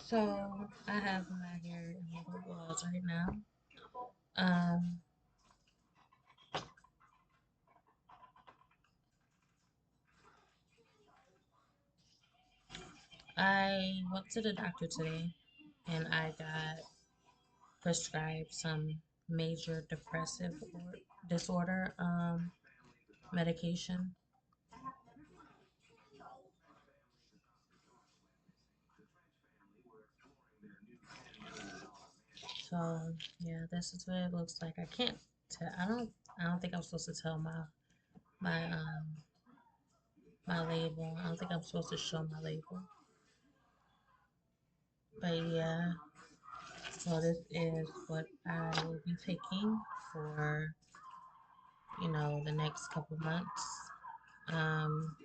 So I have my hair in little balls right now. Um, I went to the doctor today and I got prescribed some major depressive disorder medication. So yeah, this is what it looks like. I can't tell. I don't think I'm supposed to tell my my label. I don't think I'm supposed to show my label. But yeah, so this is what I will be taking for the next couple months. Um,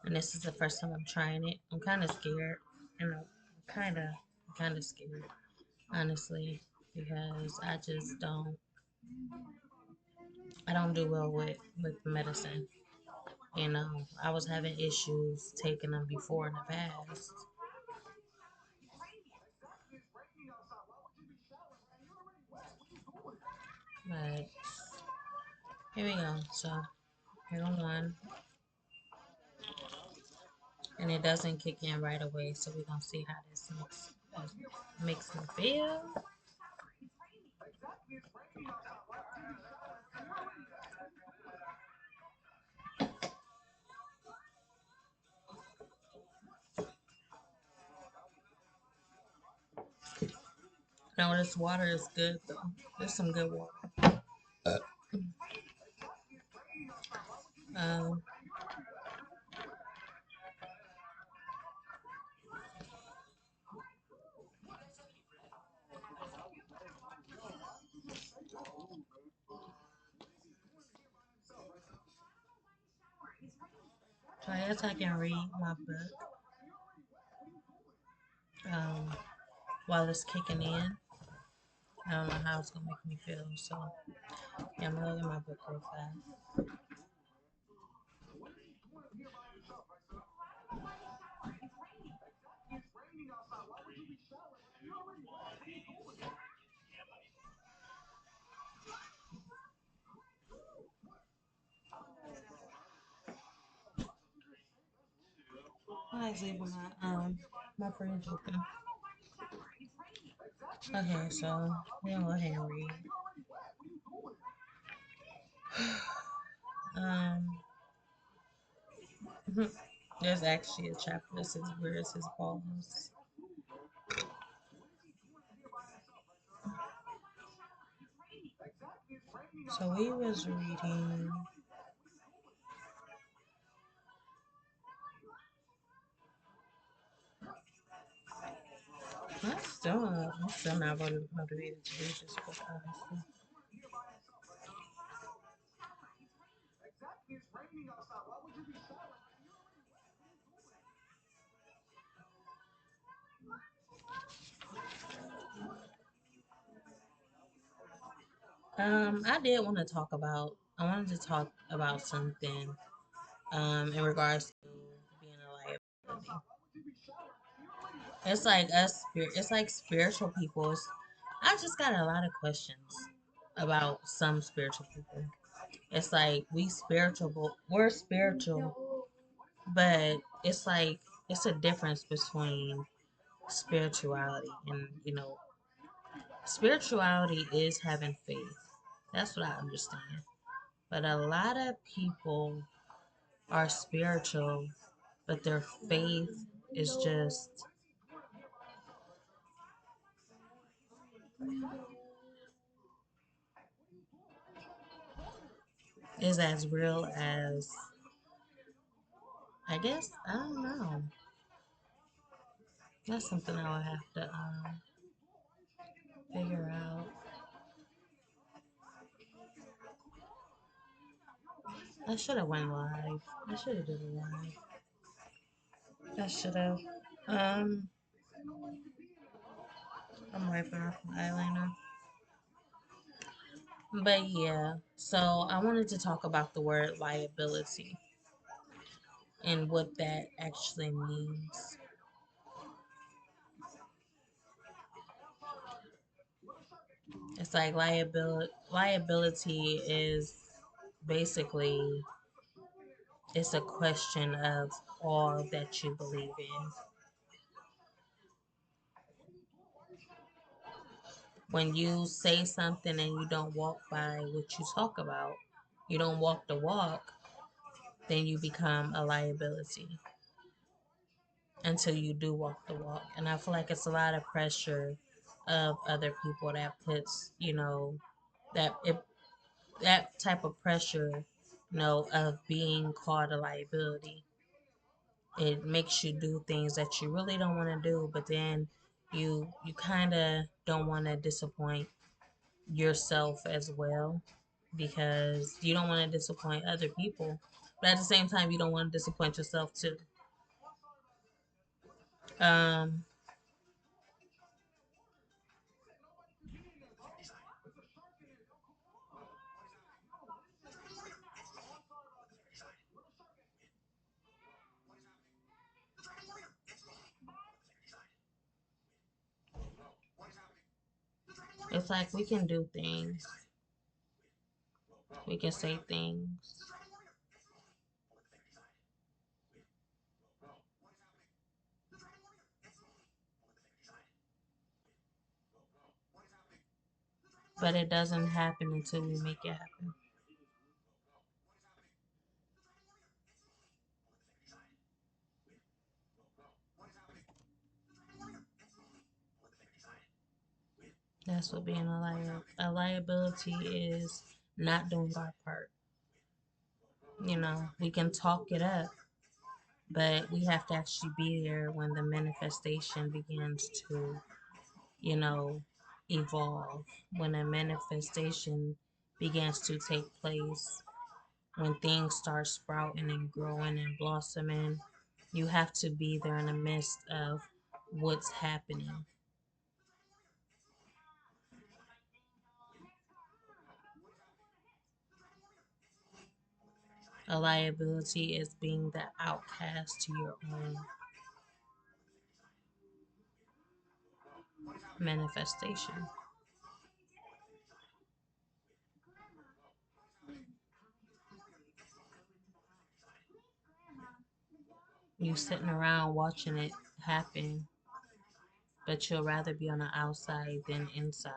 and this is the first time I'm trying it. I'm kind of scared. Kind of scared, honestly, because I don't do well with medicine. I was having issues taking them before in the past, but here we go. So here on one, and it doesn't kick in right away. So we're gonna see how this makes me feel. No, this water is good though. There's some good water. Um, so I guess I can read my book um, while it's kicking in. I don't know how it's gonna make me feel. So yeah, I'm gonna look at my book real fast. I was leaving my fridge open. Okay, so we're gonna go ahead and read. Um, there's actually a chapter that says where is his balls. So we was reading. I'm still not motivated to read this book, honestly. I wanted to talk about something in regards to being a liability. It's like spiritual people. I just got a lot of questions about some spiritual people. It's like we're spiritual, but it's like it's a difference between spirituality and spirituality is having faith. That's what I understand. But a lot of people are spiritual, but their faith is just is as real as I guess I don't know. That's something I would have to figure out. I should have went live. I should have did a live. I should have. Um, I'm wiping off my eyeliner. But yeah, so I wanted to talk about the word liability. and what that actually means. It's like liability is basically, it's a question of all that you believe in. When you say something and you don't walk by what you talk about, you don't walk the walk, then you become a liability until you do walk the walk. And I feel like it's a lot of pressure of other people that puts, that it, that type of pressure, of being called a liability. It makes you do things that you really don't want to do, but then you kind of don't want to disappoint yourself as well, because you don't want to disappoint other people, but at the same time you don't want to disappoint yourself too. um it's like we can do things, we can say things, but it doesn't happen until we make it happen. That's what being a liability is, not doing our part. We can talk it up, but we have to actually be there when the manifestation begins to, you know, evolve, when a manifestation begins to take place, when things start sprouting and growing and blossoming. You have to be there in the midst of what's happening. A liability is being the outcast to your own manifestation. You sitting around watching it happen, but you'll rather be on the outside than inside,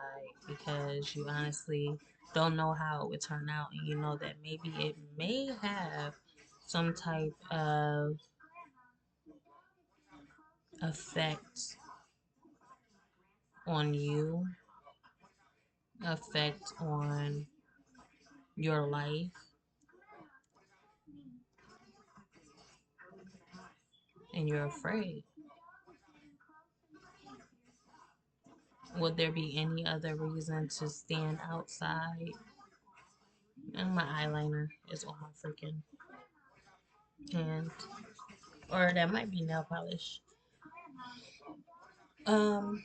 because you honestly don't know how it would turn out, and you know that maybe it may have some type of effect on you, effect on your life, and you're afraid. Would there be any other reason to stand outside? And my eyeliner is on my freaking hand, or that might be nail polish. Um,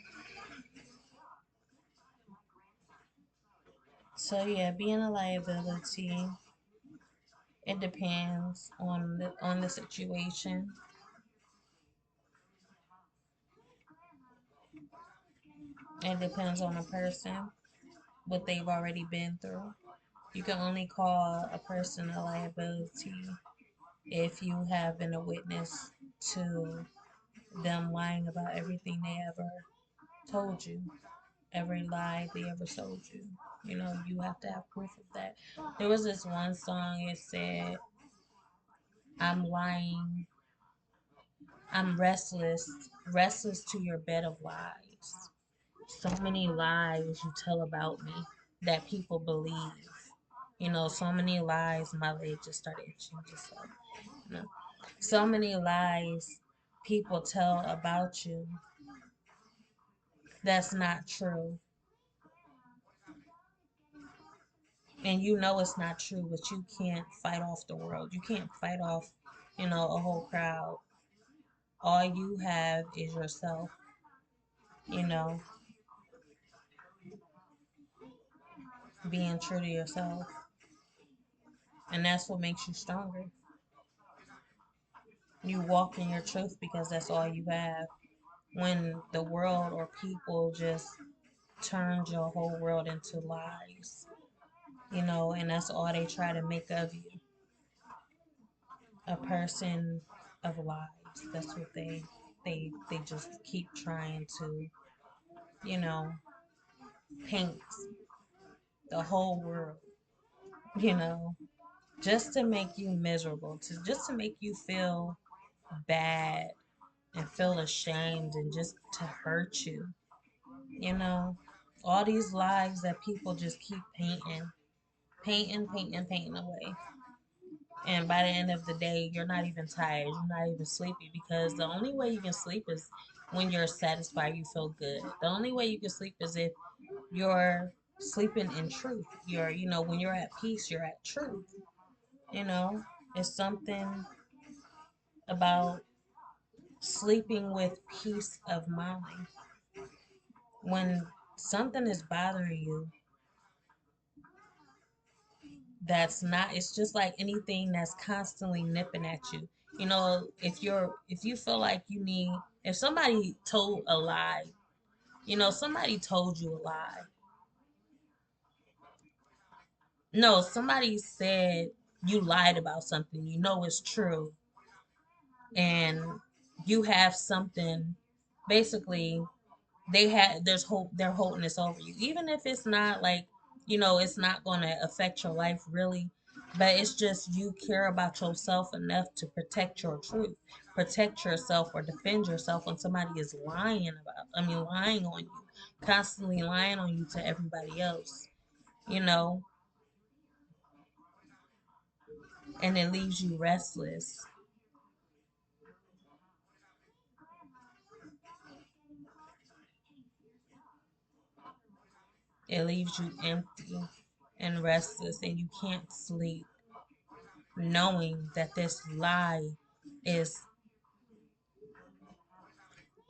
so yeah, being a liability, it depends on the situation. It depends on the person, what they've already been through. You can only call a person a liability if you have been a witness to them lying about everything they ever told you, every lie they ever sold you. You have to have proof of that. There was this one song, it said, I'm lying, I'm restless, restless to your bed of lies. So many lies you tell about me that people believe. So many lies. My leg just started itching just up. You know, so many lies people tell about you that's not true, and it's not true, but you can't fight off the world. You can't fight off, a whole crowd. All you have is yourself. You know, being true to yourself, and that's what makes you stronger. You walk in your truth because that's all you have. When the world or people just turns your whole world into lies, and that's all they try to make of you, a person of lies. That's what they just keep trying to, you know, paint the whole world, you know, just to make you miserable, just to make you feel bad and feel ashamed and just to hurt you, you know. All these lies that people just keep painting away. And by the end of the day, you're not even tired. You're not even sleepy because the only way you can sleep is when you're satisfied, you feel good. The only way you can sleep is if you're sleeping in truth. When you're at peace, you're at truth. You know, it's something about sleeping with peace of mind. When something is bothering you, that's not, it's just like anything that's constantly nipping at you. If you feel like if somebody told a lie, somebody told you a lie. No, somebody said you lied about something, it's true, and you have something, basically there's hope, they're holding this over you, even if it's not like, it's not going to affect your life really, but it's just you care about yourself enough to protect your truth, protect yourself or defend yourself when somebody is lying on you, constantly lying on you to everybody else, you know and it leaves you restless. It leaves you empty and restless, and you can't sleep knowing that this lie is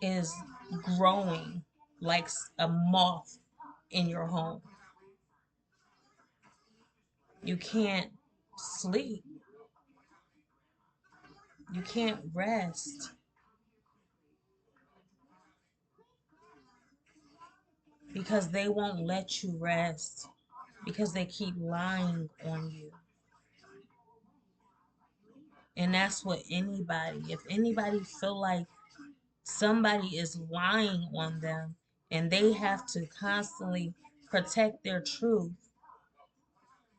is growing like a moth in your home. You can't sleep. You can't rest because they won't let you rest because they keep lying on you. And that's what if anybody feel like somebody is lying on them and they have to constantly protect their truth,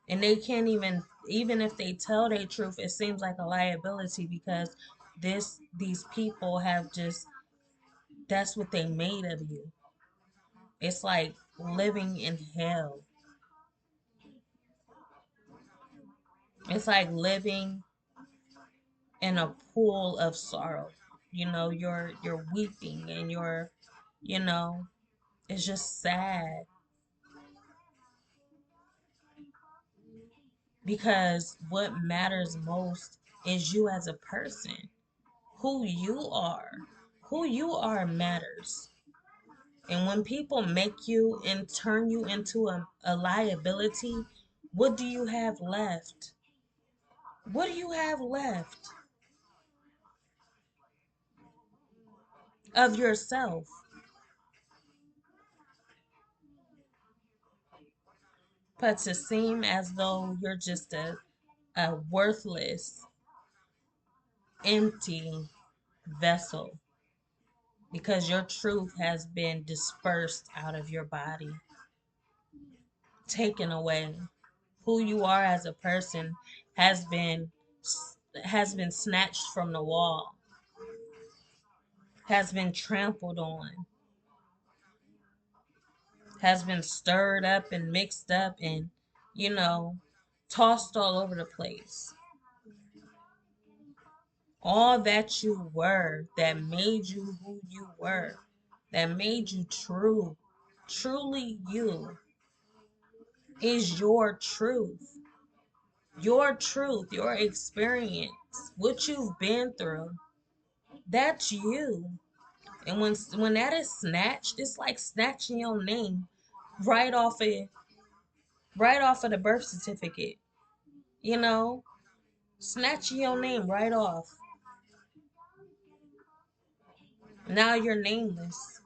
and they can't even if they tell their truth, it seems like a liability because these people have just, that's what they made of you. It's like living in hell. It's like living in a pool of sorrow. You're weeping and you know it's just sad because what matters most is you as a person. Who you are. Who you are matters. And when people make you and turn you into a liability, what do you have left? What do you have left of yourself? But to seem as though you're just a worthless, empty vessel because your truth has been dispersed out of your body, taken away. Who you are as a person has been has been snatched from the wall, has been trampled on, has been stirred up and mixed up and, you know, tossed all over the place. All that you were, that made you who you were, that made you truly you, is your truth. Your truth, your experience, what you've been through, that's you. And when that is snatched, it's like snatching your name right off of the birth certificate. You know, snatching your name right off. Now you're nameless.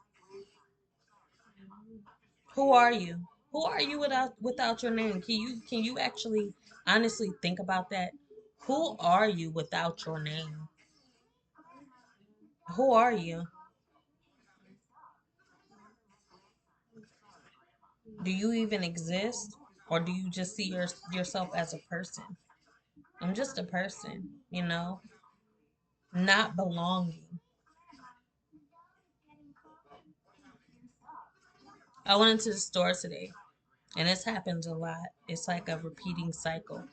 Who are you? Who are you without your name? Can you actually honestly think about that? Who are you without your name? Who are you? Do you even exist? Or do you just see yourself as a person? I'm just a person, not belonging. I went into the store today, and this happens a lot. It's like a repeating cycle.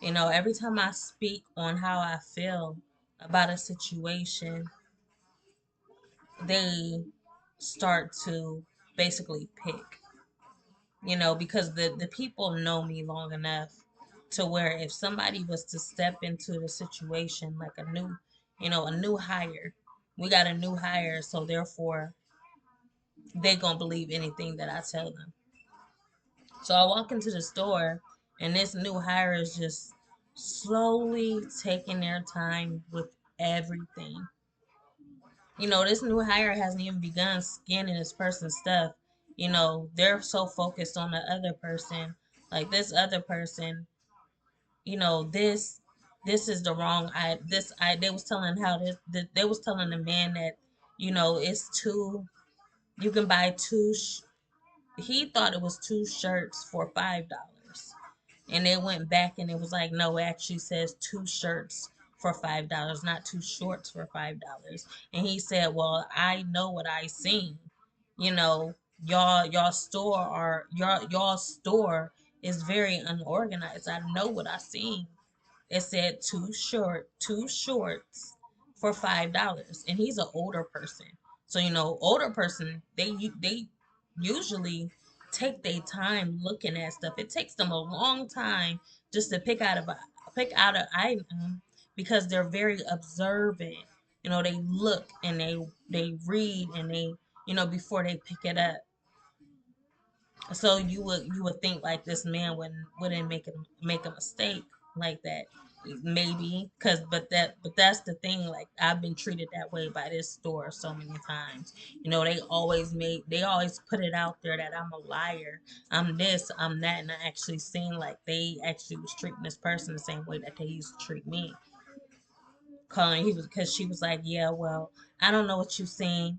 Every time I speak on how I feel about a situation, they start to basically pick, because the people know me long enough to where if somebody was to step into the situation like a new hire, we got a new hire, so therefore they gonna believe anything that I tell them. So I walk into the store and this new hire is just slowly taking their time with everything. This new hire hasn't even begun scanning this person's stuff. They're so focused on the other person. Like this other person, this is the wrong I they was telling how they was telling the man that, it's two you can buy he thought it was two shirts for $5. And they went back and it was like, no, it actually says two shirts for $5, not two shorts for $5. And he said, well, I know what I seen. You know, y'all store is very unorganized. I know what I seen. It said two shorts for $5, and he's an older person. So older person they usually take their time looking at stuff. It takes them a long time just to pick out an item because they're very observant. They look and they read and they before they pick it up. So you would think like this man wouldn't make a mistake like that, maybe because but that's the thing. Like I've been treated that way by this store so many times. They always put it out there that I'm a liar, I'm this, I'm that, and I actually seen like they actually was treating this person the same way that they used to treat me. Calling he was because she was like, yeah, well, I don't know what you seen.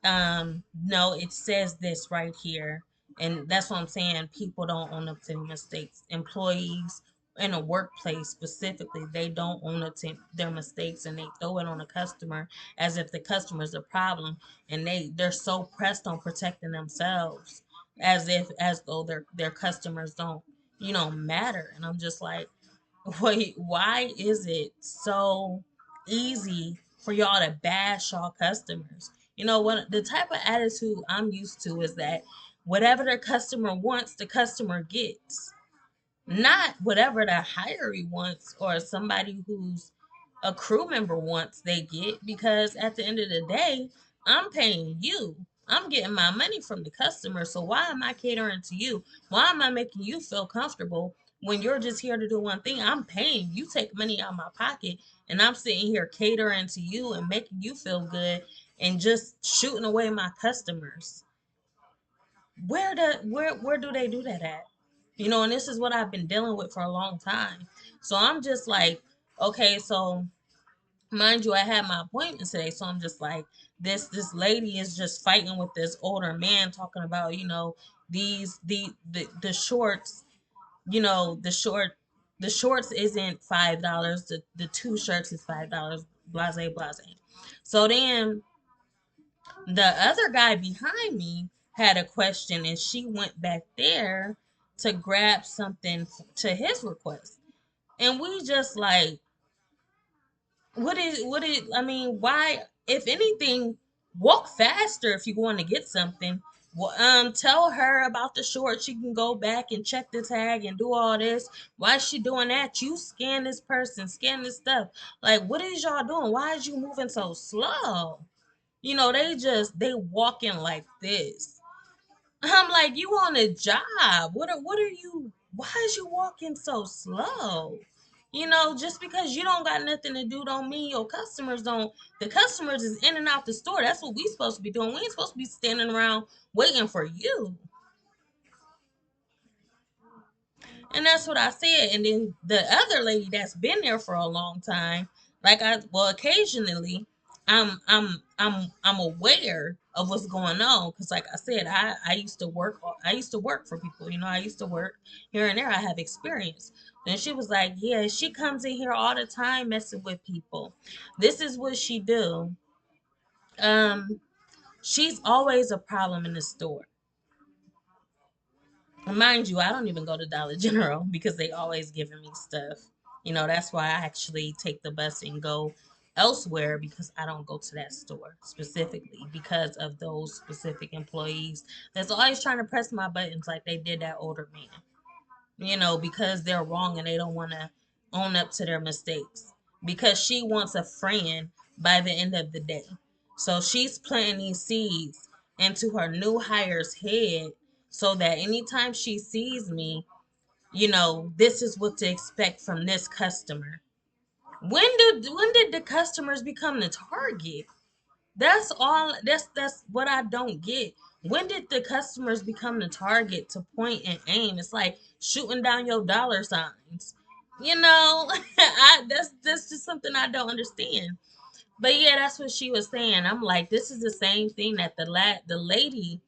No, it says this right here. And that's what I'm saying. People don't own up to their mistakes. Employees in a workplace specifically, they don't own up to their mistakes and they throw it on the customer as if the customer's a problem. And they're so pressed on protecting themselves as though their customers don't, matter. And I'm just like, wait, why is it so easy for y'all to bash y'all customers? What the type of attitude I'm used to is that whatever the customer wants, the customer gets. Not whatever the hiree wants or somebody who's a crew member wants, they get, because at the end of the day, I'm paying you. I'm getting my money from the customer. So why am I catering to you? Why am I making you feel comfortable when you're just here to do one thing? I'm paying you, take money out of my pocket, and I'm sitting here catering to you and making you feel good and just shooting away my customers. Where do they do that at? And this is what I've been dealing with for a long time. So I'm just like, okay, so mind you, I had my appointment today, so I'm just like, this lady is just fighting with this older man, talking about, the shorts, the shorts isn't $5, the two shirts is $5, blase blase. So then the other guy behind me had a question and she went back there to grab something to his request. And we just like, I mean, why, if anything, walk faster if you want to get something. Tell her about the short. She can go back and check the tag and do all this. Why is she doing that? You scan this person, scan this stuff. Like, what is y'all doing? Why is you moving so slow? They walking like this. I'm like, you on a job. What are you, why is you walking so slow? Just because you don't got nothing to do don't mean your customers don't. The customers is in and out the store. That's what we supposed to be doing. We ain't supposed to be standing around waiting for you. And that's what I said. And then the other lady that's been there for a long time, occasionally I'm aware of what's going on because like I said, I used to work for people, I used to work here and there. I have experience. And she was like, yeah, she comes in here all the time messing with people. This is what she do. Um, she's always a problem in the store. Mind you, I don't even go to Dollar General because they always giving me stuff. That's why I actually take the bus and go elsewhere because I don't go to that store specifically because of those specific employees that's always trying to press my buttons like they did that older man. Because they're wrong and they don't want to own up to their mistakes. Because she wants a friend by the end of the day. So she's planting seeds into her new hire's head so that anytime she sees me, this is what to expect from this customer. When did the customers become the target? That's all. That's what I don't get. When did the customers become the target to point and aim? It's like shooting down your dollar signs. That's just something I don't understand. But yeah, that's what she was saying. I'm like, this is the same thing that the lady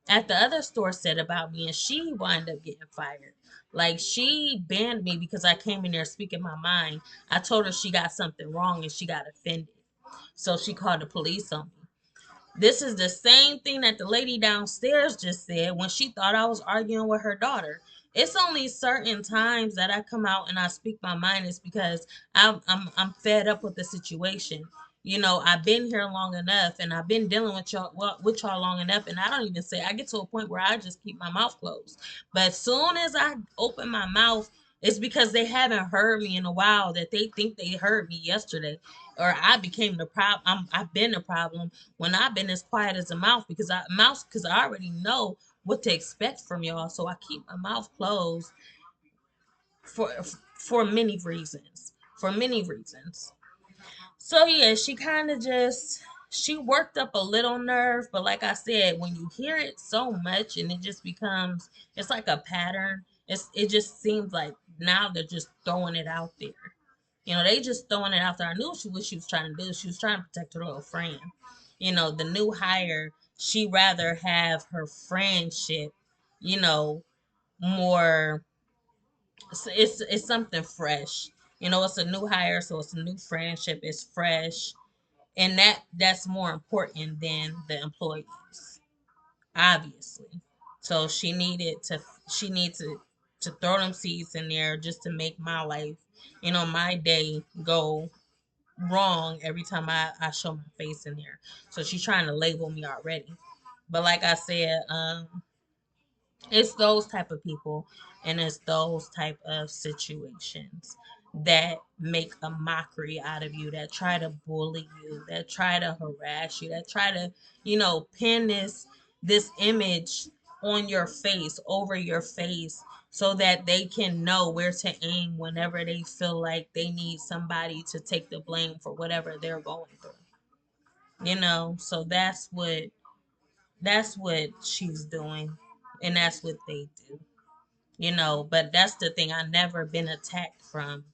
at the other store said about me, and she wound up getting fired. Like she banned me because I came in there speaking my mind. I told her she got something wrong and she got offended. So she called the police on me. This is the same thing that the lady downstairs just said when she thought I was arguing with her daughter. It's only certain times that I come out and I speak my mind is because I'm fed up with the situation. I've been here long enough and I've been dealing with y'all long enough, and I don't even say. I get to a point where I just keep my mouth closed. But as soon as I open my mouth, it's because they haven't heard me in a while that they think they heard me yesterday, or I became the problem. I've been the problem when I've been as quiet as a mouse because I already know what to expect from y'all. So I keep my mouth closed for for many reasons. For many reasons. So yeah, she kind of just she worked up a little nerve, but like I said, when you hear it so much and it just becomes it's like a pattern. It just seems like now they're just throwing it out there. They just throwing it out there. I knew what she was trying to do. She was trying to protect her little friend. The new hire, she rather have her friendship, you know, more. It's something fresh. It's a new hire, so it's a new friendship. It's fresh, and that's more important than the employees, obviously. So she needs to throw them seeds in there just to make my life, my day go wrong every time I show my face in there. So she's trying to label me already. But like I said, it's those type of people and it's those type of situations that make a mockery out of you, that try to bully you, that try to harass you, that try to, pin this image on your face, over your face, so that they can know where to aim whenever they feel like they need somebody to take the blame for whatever they're going through. So that's what she's doing, and that's what they do. But that's the thing. I never been attacked from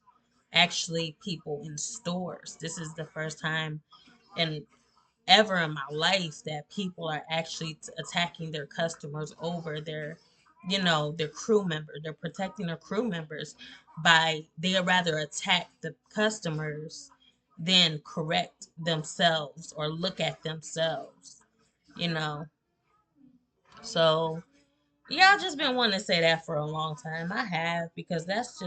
actually people in stores. This is the first time in ever in my life that people are actually attacking their customers over their crew member. They're protecting their crew members by they rather attack the customers than correct themselves or look at themselves, you know. So yeah, I've just been wanting to say that for a long time. I have, because that's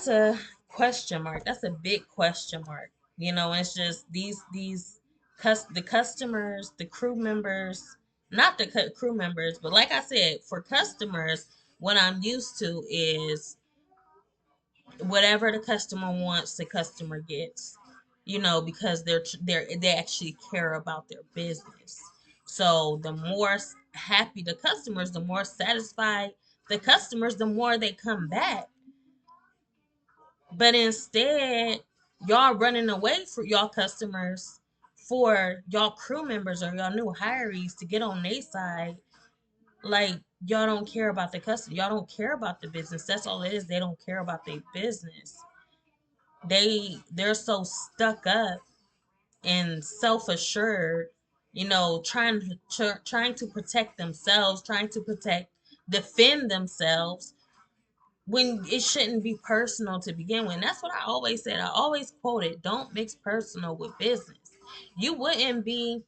a question mark. That's a big question mark. It's just the customers, the crew members, not the crew members, but like I said, for customers, what I'm used to is whatever the customer wants, the customer gets. Because they actually care about their business. So the more happy the customers, the more satisfied the customers, the more they come back. But instead, y'all running away for y'all customers for y'all crew members or y'all new hirees to get on their side. Like, y'all don't care about the customer. Y'all don't care about the business. That's all it is. They don't care about their business. They're so stuck up and self-assured, trying to protect themselves, trying to defend themselves when it shouldn't be personal to begin with. And that's what I always said. I always quoted, don't mix personal with business. You wouldn't be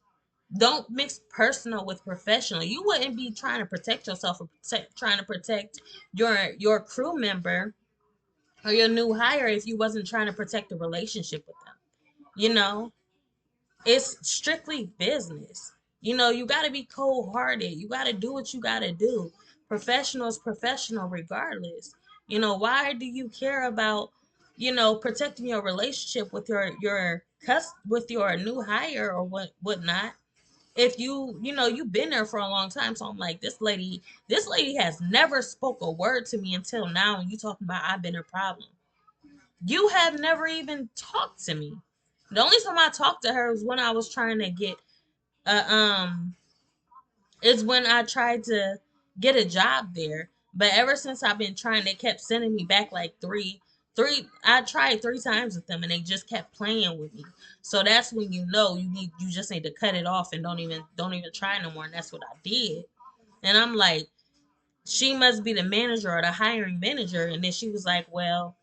Don't mix personal with professional. You wouldn't be trying to protect yourself or trying to protect your crew member or your new hire if you wasn't trying to protect the relationship with them. You know, it's strictly business. You got to be cold hearted. You got to do what you got to do. Professional is professional regardless. Why do you care about, protecting your relationship with with your new hire or whatnot? If you've been there for a long time. So I'm like, this lady has never spoke a word to me until now, and you talking about I've been a problem. You have never even talked to me. The only time I talked to her was when I was trying to get uh um is when I tried to get a job there. But ever since I've been trying, they kept sending me back like three. I tried 3 times with them, and they just kept playing with me. So that's when you just need to cut it off and don't even try no more. And that's what I did. And I'm like, she must be the manager or the hiring manager. And then she was like, well,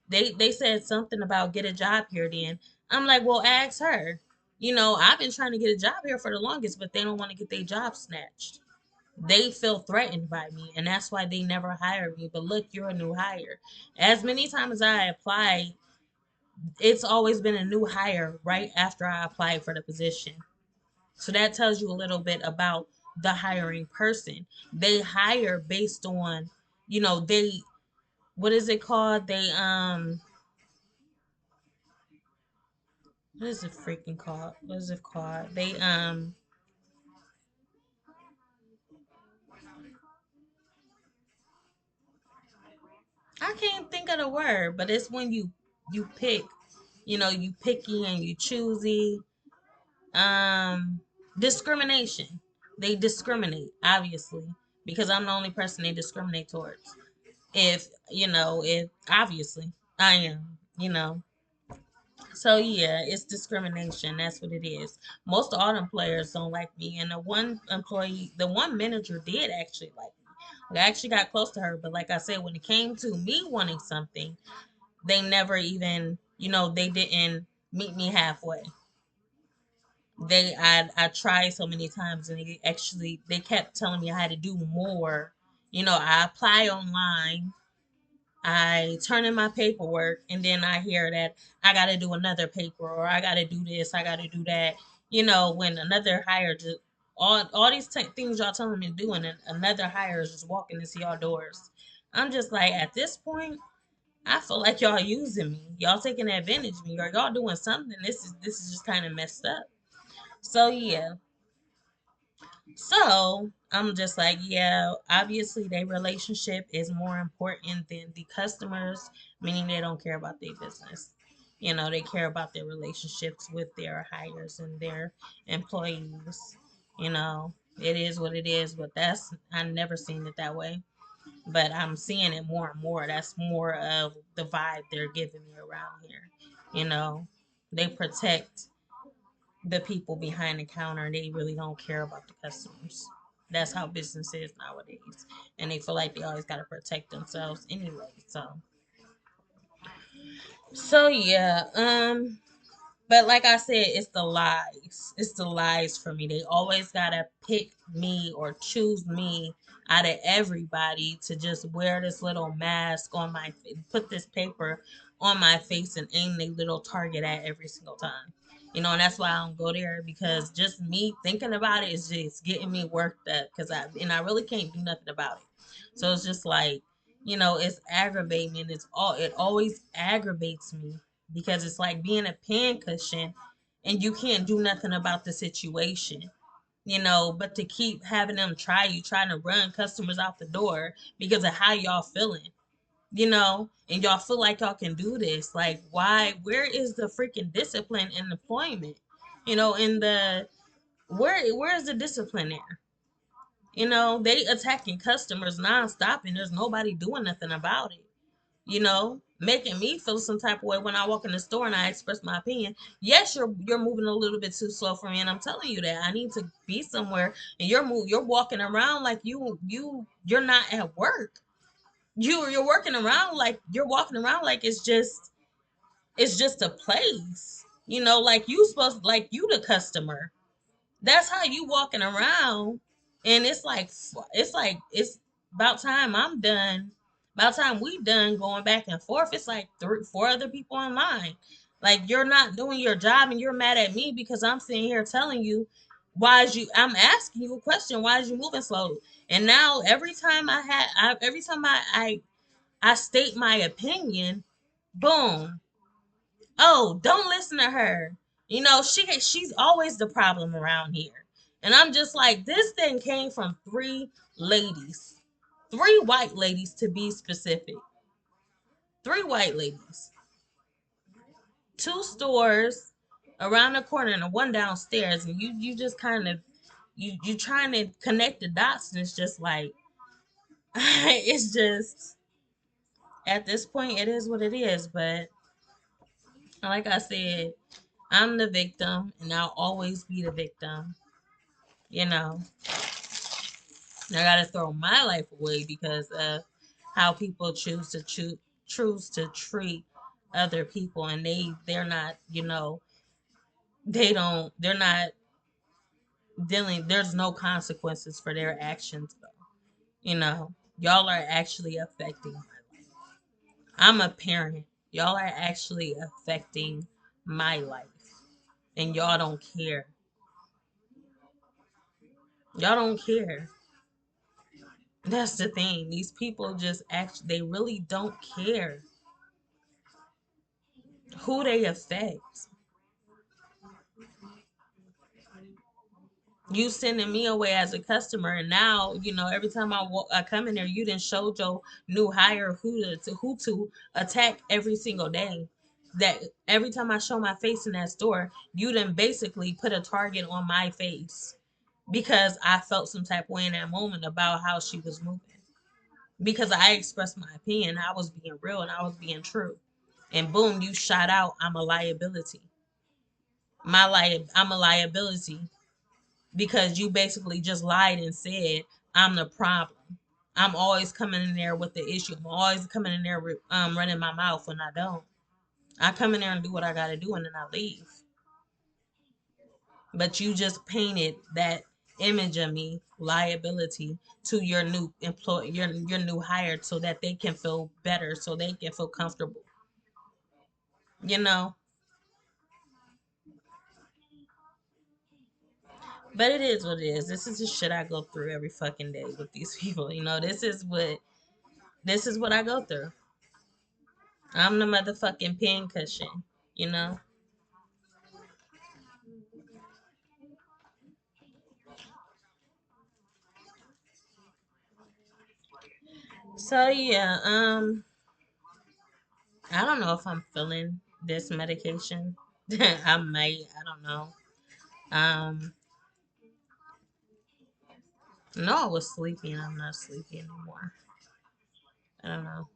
they said something about get a job here then. I'm like, well, ask her. I've been trying to get a job here for the longest, but they don't want to get their job snatched. They feel threatened by me, and that's why they never hire me. But look, you're a new hire. As many times as I apply, it's always been a new hire right after I applied for the position. So that tells you a little bit about the hiring person. They hire based on, they what is it called? What is it freaking called? What is it called? I can't think of the word, but it's when you pick, you picky and you choosy. Um, Discrimination. They discriminate, obviously, because I'm the only person they discriminate towards. If obviously I am, So yeah, it's discrimination. That's what it is. Most all employers don't like me, and the one manager did actually like me. Like, I actually got close to her, but like I said, when it came to me wanting something, they never even, they didn't meet me halfway. I tried so many times, and they kept telling me I had to do more. I apply online, I turn in my paperwork, and then I hear that I got to do another paper, or I got to do this, I got to do that. When another hire just all these things y'all telling me to do, and then another hire is just walking into y'all doors. I'm just like, at this point, I feel like y'all using me, y'all taking advantage of me, or y'all doing something. This is just kind of messed up. So yeah, so I'm just like, yeah, obviously their relationship is more important than the customers, meaning they don't care about their business. They care about their relationships with their hires and their employees. It is what it is, but I've never seen it that way. But I'm seeing it more and more. That's more of the vibe they're giving me around here. You know, they protect the people behind the counter. They really don't care about the customers. That's how business is nowadays, and they feel like they always got to protect themselves anyway. So yeah. But like I said, it's the lies. It's the lies for me. They always gotta pick me or choose me out of everybody to just wear this little mask on my face, put this paper on my face, and aim their little target at every single time. And that's why I don't go there, because just me thinking about it is just getting me worked up, I really can't do nothing about it. So it's just like, it's aggravating me, and it always aggravates me, because it's like being a pincushion and you can't do nothing about the situation, but to keep having them trying to run customers out the door because of how y'all feeling. and y'all feel like y'all can do this. Like, why? Where is the freaking discipline in employment? In the where's the discipline there? They attacking customers nonstop, and there's nobody doing nothing about it. Making me feel some type of way when I walk in the store and I express my opinion. Yes, you're moving a little bit too slow for me, and I'm telling you that I need to be somewhere, and you're walking around like you're not at work. You're working around like you're walking around like it's just a place. Like you supposed like you the customer. That's how you walking around, and it's about time I'm done. About time we done going back and forth. It's like three, four other people online. Like you're not doing your job, and you're mad at me because I'm sitting here telling you I'm asking you a question. Why is you moving slow? And now every time I state my opinion, boom. Oh, don't listen to her. She's always the problem around here. And I'm just like, this thing came from three ladies. Three white ladies to be specific. Three white ladies. Two stores around the corner and one downstairs, and you just kind of you trying to connect the dots, and it's just like it's just at this point it is what it is. But like I said, I'm the victim, and I'll always be the victim. You know, I gotta throw my life away because of how people choose to treat other people, and they're not, they're not dealing. There's no consequences for their actions, though. Y'all are actually affecting my life. I'm a parent. Y'all are actually affecting my life, and y'all don't care. Y'all don't care. That's the thing. These people just they really don't care who they affect. You sending me away as a customer, and now every time I come in there, you didn't show your new hire who to attack every single day. That every time I show my face in that store, you didn't basically put a target on my face because I felt some type of way in that moment about how she was moving. Because I expressed my opinion, I was being real and I was being true. And boom, you shot out. I'm a liability. I'm a liability because you basically just lied and said I'm the problem. I'm always coming in there with the issue. I'm always coming in there running my mouth when I don't. I come in there and do what I gotta do and then I leave. But you just painted that image of me, liability, to your new employee, your new hire, so that they can feel better, so they can feel comfortable. You know. But it is what it is. This is the shit I go through every fucking day with these people. This is what I go through. I'm the motherfucking pin cushion, you know? So yeah, I don't know if I'm feeling this medication. I might, I don't know. Um no, I was sleepy and I'm not sleepy anymore. I don't know.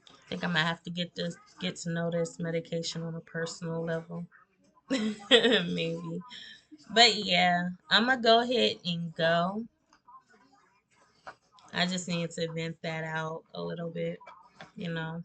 I think I might have to get to know this medication on a personal level. Maybe. But yeah, I'm gonna go ahead and go. I just need to vent that out a little bit, you know.